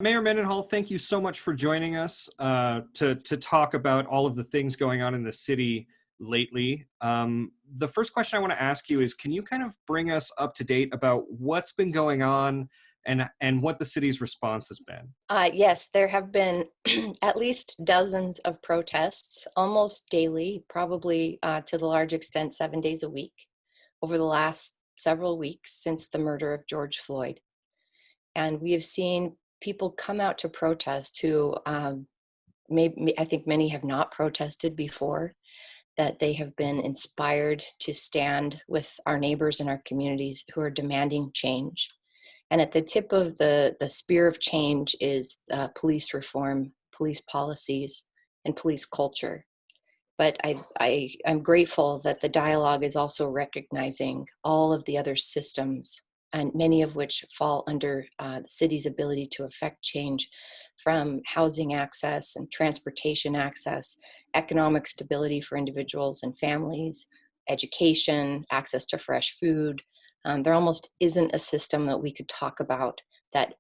Mayor Mendenhall, thank you so much for joining us to talk about all of the things going on in the city lately. The first question I want to ask you is, can you kind of bring us up to date about what's been going on and what the city's response has been? Yes, there have been at least dozens of protests almost daily, probably to the large extent 7 days a week over the last several weeks since the murder of George Floyd. And we have seen people come out to protest who I think many have not protested before, that they have been inspired to stand with our neighbors and our communities who are demanding change. And at the tip of the spear of change is police reform, police policies, and police culture. But I'm grateful that the dialogue is also recognizing all of the other systems, and many of which fall under the city's ability to affect change, from housing access and transportation access, economic stability for individuals and families, education, access to fresh food. There almost isn't a system that we could talk about that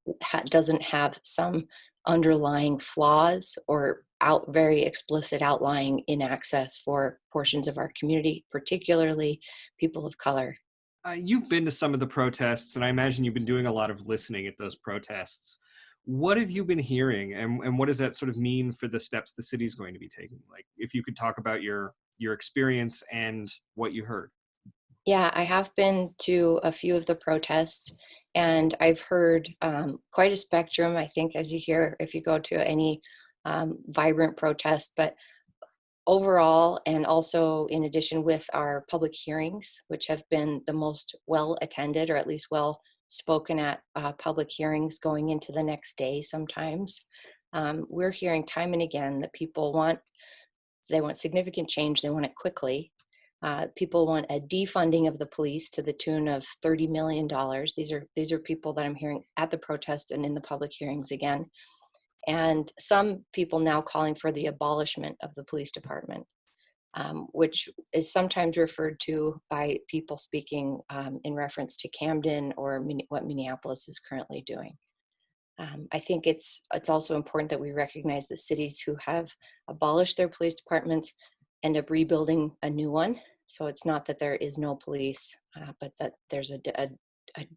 doesn't have some underlying flaws or very explicit outlying inaccess for portions of our community, particularly people of color. You've been to some of the protests, and I imagine you've been doing a lot of listening at those protests. What have you been hearing, and what does that sort of mean for the steps the city's going to be taking? Like, if you could talk about your experience and what you heard. Yeah, I have been to a few of the protests, and I've heard quite a spectrum, I think, as you hear if you go to any vibrant protest. But overall, and also in addition with our public hearings, which have been the most well attended, or at least well spoken at public hearings going into the next day sometimes, we're hearing time and again that they want significant change, they want it quickly. People want a defunding of the police to the tune of $30 million. These are people that I'm hearing at the protests and in the public hearings again. And some people now calling for the abolishment of the police department, which is sometimes referred to by people speaking in reference to Camden or what Minneapolis is currently doing. I think it's also important that we recognize the cities who have abolished their police departments end up rebuilding a new one. So it's not that there is no police, but that there's a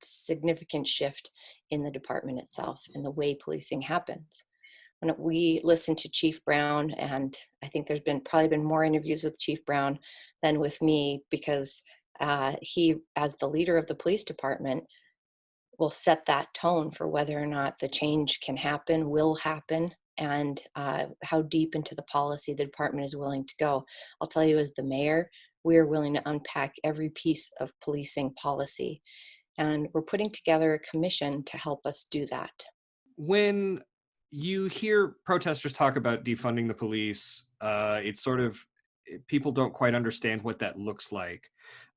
significant shift in the department itself and the way policing happens. When we listened to Chief Brown, and I think there's probably been more interviews with Chief Brown than with me, because he, as the leader of the police department, will set that tone for whether or not the change can happen, will happen, and how deep into the policy the department is willing to go. I'll tell you, as the mayor, we're willing to unpack every piece of policing policy, and we're putting together a commission to help us do that. When you hear protesters talk about defunding the police, it's sort of people don't quite understand what that looks like.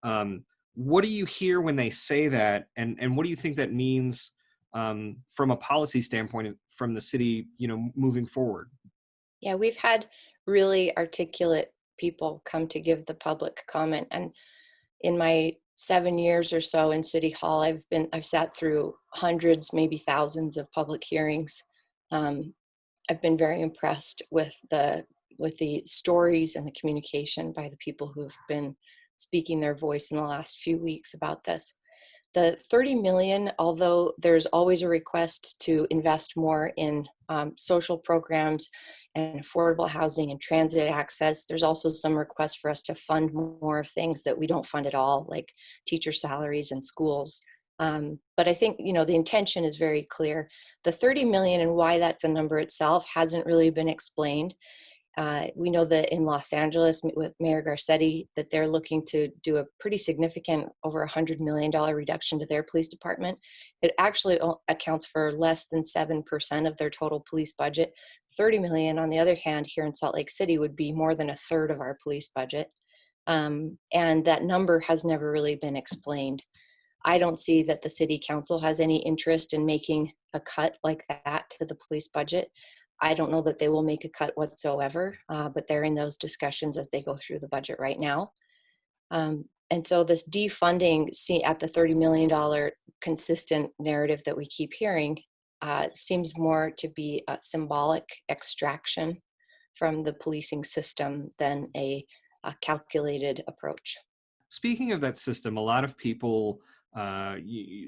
What do you hear when they say that, and what do you think that means from a policy standpoint from the city, moving forward? Yeah, we've had really articulate people come to give the public comment, and in my 7 years or so in City Hall, I've sat through hundreds, maybe thousands of public hearings. I've been very impressed with the stories and the communication by the people who've been speaking their voice in the last few weeks about this. The 30 million, although there's always a request to invest more in social programs and affordable housing and transit access, there's also some requests for us to fund more of things that we don't fund at all, like teacher salaries and schools. But I think, the intention is very clear. The 30 million and why that's a number itself hasn't really been explained. We know that in Los Angeles with Mayor Garcetti, that they're looking to do a pretty significant, over $100 million reduction to their police department. It actually accounts for less than 7% of their total police budget. 30 million, on the other hand, here in Salt Lake City would be more than a third of our police budget. And that number has never really been explained. I don't see that the city council has any interest in making a cut like that to the police budget. I don't know that they will make a cut whatsoever, but they're in those discussions as they go through the budget right now. And so this defunding at the $30 million consistent narrative that we keep hearing, seems more to be a symbolic extraction from the policing system than a calculated approach. Speaking of that system, a lot of people,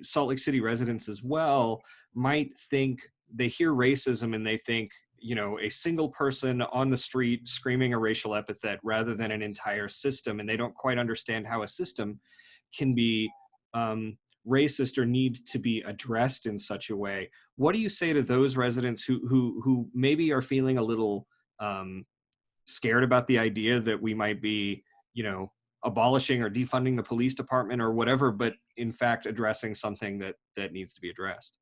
Salt Lake City residents as well, might think they hear racism and they think, a single person on the street screaming a racial epithet rather than an entire system. And they don't quite understand how a system can be um, racist or need to be addressed in such a way. What do you say to those residents who maybe are feeling a little um, scared about the idea that we might be, you know, abolishing or defunding the police department or whatever, but in fact addressing something that needs to be addressed?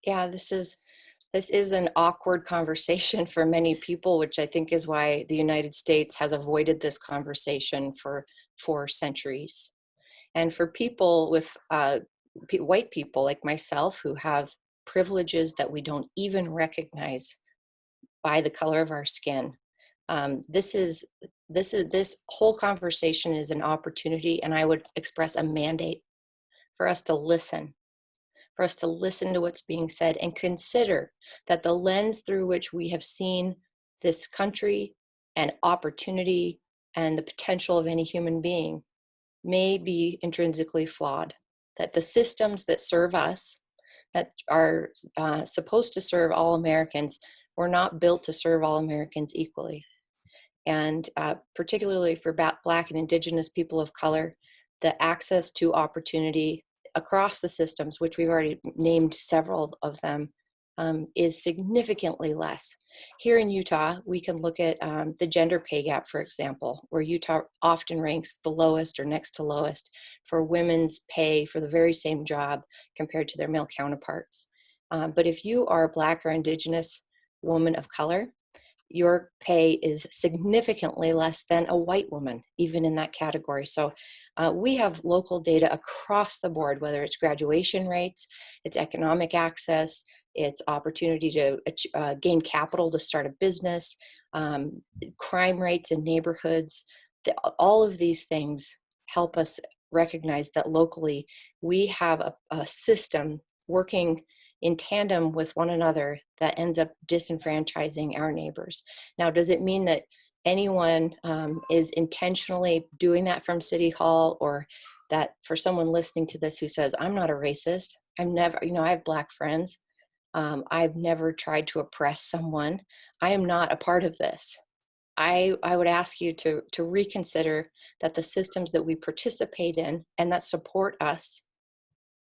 Yeah, this is an awkward conversation for many people, which I think is why the United States has avoided this conversation for centuries. And for people with white people like myself who have privileges that we don't even recognize by the color of our skin, this whole conversation is an opportunity, and I would express a mandate for us to listen, for us to listen to what's being said and consider that the lens through which we have seen this country and opportunity and the potential of any human being may be intrinsically flawed, that the systems that serve us, that are supposed to serve all Americans, were not built to serve all Americans equally. And particularly for Black and Indigenous people of color, the access to opportunity across the systems, which we've already named several of them, is significantly less. Here in Utah, we can look at the gender pay gap, for example, where Utah often ranks the lowest or next to lowest for women's pay for the very same job compared to their male counterparts. But if you are a Black or Indigenous woman of color, your pay is significantly less than a white woman, even in that category. So we have local data across the board, whether it's graduation rates, it's economic access, it's opportunity to gain capital to start a business, crime rates in neighborhoods. All of these things help us recognize that locally we have a system working in tandem with one another that ends up disenfranchising our neighbors. Now, does it mean that anyone is intentionally doing that from City Hall, or that for someone listening to this who says, I'm not a racist, I'm never, I have Black friends, I've never tried to oppress someone, I am not a part of this. I would ask you to reconsider that the systems that we participate in and that support us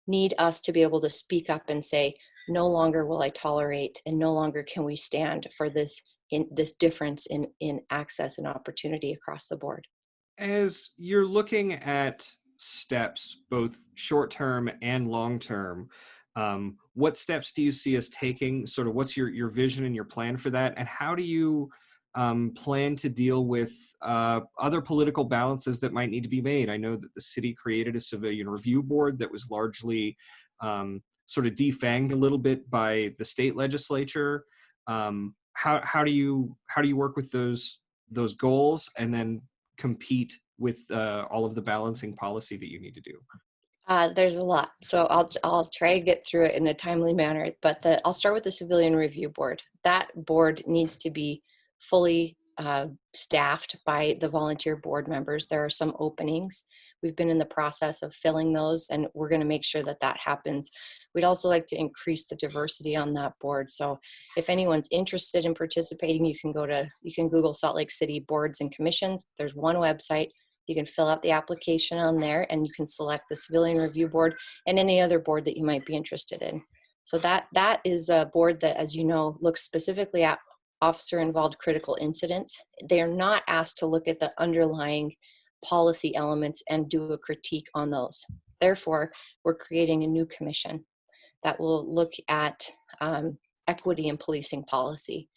need us to be able to speak up and say, no longer will I tolerate, and no longer can we stand for this difference in access and opportunity across the board. As you're looking at steps, both short term and long term, what steps do you see us taking? Sort of what's your vision and your plan for that? And how do you plan to deal with other political balances that might need to be made? I know that the city created a civilian review board that was largely sort of defanged a little bit by the state legislature. How do you work with those goals and then compete with all of the balancing policy that you need to do? There's a lot, so I'll try to get through it in a timely manner. But I'll start with the Civilian Review Board. That board needs to be fully staffed by the volunteer board members. There are some openings. We've been in the process of filling those, and we're going to make sure that that happens. We'd also like to increase the diversity on that board. So if anyone's interested in participating, you can Google Salt Lake City Boards and Commissions. There's one website. You can fill out the application on there, and you can select the Civilian Review Board and any other board that you might be interested in. So that is a board that, as you know, looks specifically at officer-involved critical incidents. They are not asked to look at the underlying policy elements and do a critique on those. Therefore, we're creating a new commission that will look at equity in policing policy.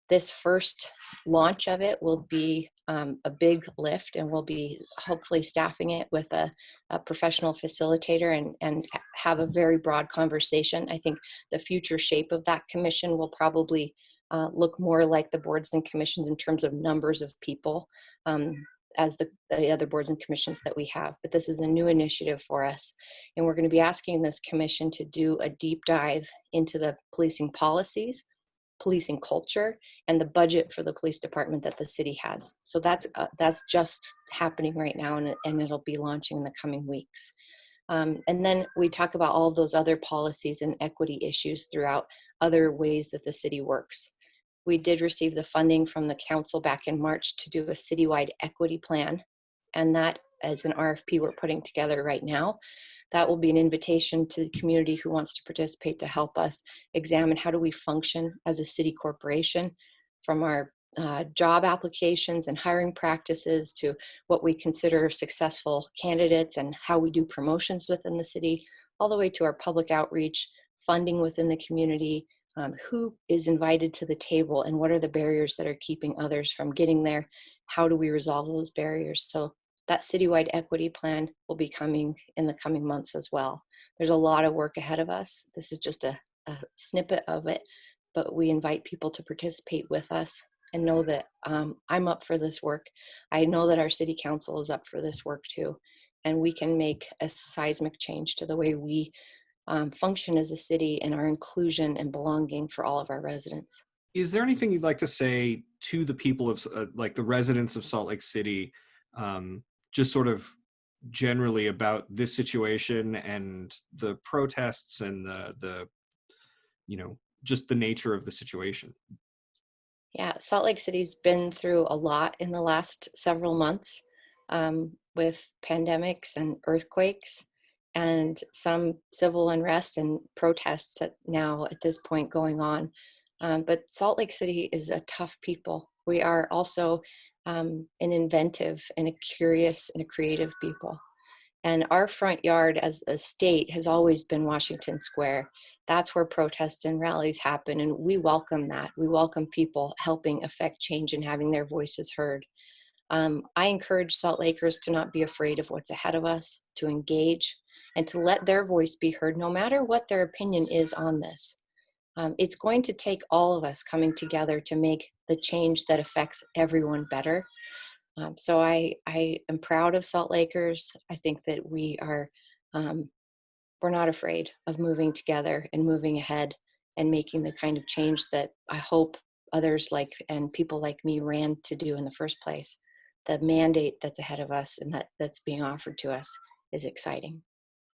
This first launch of it will be a big lift, and we'll be hopefully staffing it with a professional facilitator and have a very broad conversation. I think the future shape of that commission will probably look more like the boards and commissions in terms of numbers of people. as the other boards and commissions that we have. But this is a new initiative for us. And we're going to be asking this commission to do a deep dive into the policing policies, policing culture, and the budget for the police department that the city has. So that's just happening right now, and it'll be launching in the coming weeks. And then we talk about all of those other policies and equity issues throughout other ways that the city works. We did receive the funding from the council back in March to do a citywide equity plan. And that is an RFP we're putting together right now. That will be an invitation to the community who wants to participate to help us examine how do we function as a city corporation, from our job applications and hiring practices to what we consider successful candidates and how we do promotions within the city, all the way to our public outreach, funding within the community, who is invited to the table, and what are the barriers that are keeping others from getting there? How do we resolve those barriers? So that citywide equity plan will be coming in the coming months as well. There's a lot of work ahead of us. This is just a snippet of it, but we invite people to participate with us and know that I'm up for this work. I know that our city council is up for this work too, and we can make a seismic change to the way we function as a city and our inclusion and belonging for all of our residents. Is there anything you'd like to say to the people of like the residents of Salt Lake City, just sort of generally about this situation and the protests and the just the nature of the situation? Yeah, Salt Lake City's been through a lot in the last several months, with pandemics and earthquakes and some civil unrest and protests at this point going on. But Salt Lake City is a tough people. We are also an inventive and a curious and a creative people. And our front yard as a state has always been Washington Square. That's where protests and rallies happen, and we welcome that. We welcome people helping affect change and having their voices heard. I encourage Salt Lakers to not be afraid of what's ahead of us, to engage, and to let their voice be heard, no matter what their opinion is on this. It's going to take all of us coming together to make the change that affects everyone better. So I am proud of Salt Lakers. I think that we're not afraid of moving together and moving ahead and making the kind of change that I hope others and people like me ran to do in the first place. The mandate that's ahead of us and that's being offered to us is exciting.